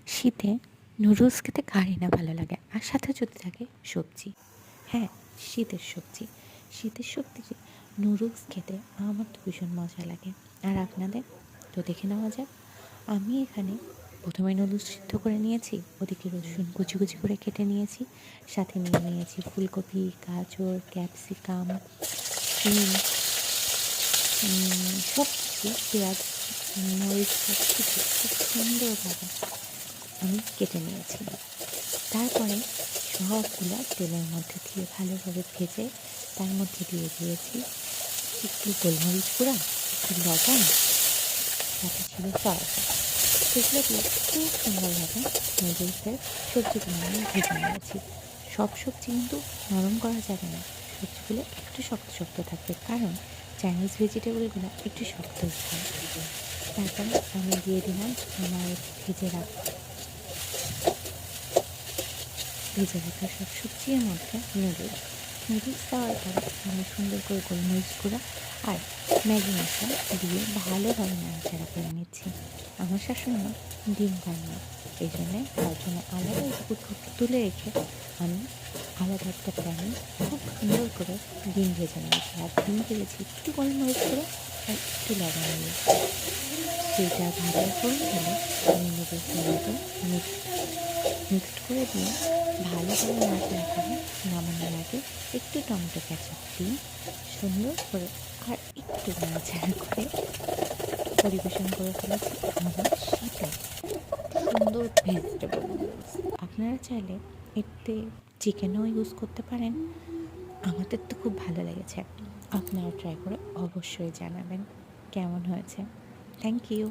শীতে নুডলস খেতে কারই না ভালো লাগে, আর সাথে যদি থাকে সবজি। হ্যাঁ, শীতের সবজি। শীতের সবজি নুডলস খেতে আমার তো ভীষণ মজা লাগে। আর আপনাদের? তো দেখে নেওয়া যাক। আমি এখানে প্রথমে নুডলস সিদ্ধ করে নিয়েছি, ওদিকে রসুন কুচি কুচি করে কেটে নিয়েছি, সাথে নিয়ে নিয়েছি ফুলকপি, গাজর, ক্যাপসিকাম, সিম, সব কিছু, পেঁয়াজ, মরিচ, সব কিছু খুব সুন্দরভাবে আমি কেটে নিয়েছি। তারপরে সবগুলো তেলের মধ্যে দিয়ে ভালোভাবে ভেজে তার মধ্যে দিয়ে দিয়েছি একটু গোলমরিচ গুঁড়া, একটু লবণ, সাথে ছিল সয়া সস। সেগুলো দিয়ে খুব সুন্দরভাবে নুডলসের সবজিগুলো আমি ভেজে নিয়েছি। সব সবজি কিন্তু নরম করা যাবে না, সবজিগুলো একটু শক্ত শক্ত থাকবে, কারণ চাইনিজ ভেজিটেবলগুলো একটু শক্ত হয়। তারপরে আমি দিয়ে দিলাম আমার ভেজে রাখা সব সবজির মধ্যে নুডলস দেওয়ার পরে আমি সুন্দর করে গোলমরিচ গুঁড়া আর ম্যাগি মশলা দিয়ে ভালোভাবে নাড়াচাড়া করে নিচ্ছি। আমার শাশুড়ি ডিম খান না, এই জন্যে তার জন্য আলাদা একটু তুলে রেখে আমি আলাদা একটা প্যানে খুব সুন্দর করে ডিম ভেজে নিয়েছি। আর ডিম ভেজেছি একটু গোলমরিচ গুঁড়ো আর একটু লবণ দিয়ে। সেটা ভালো করে হলে আমি নুডলসের মতো মিক্সড করে দিয়ে ভালোভাবে নাড়াচাড়া করে নামানোর আগে একটু টমেটো কেচাপ দিয়ে সুন্দর করে আর একটু নাড়াচাড়া করে পরিবেশন করে ফেলেছি আমাদের শীতের সুন্দর ভেজিটেবল নুডলস। আপনারা চাইলে এতে চিকেনও ইউজ করতে পারেন। আমাদের তো খুব ভালো লেগেছে, আপনারা ট্রাই করে অবশ্যই জানাবেন কেমন হয়েছে। Thank you.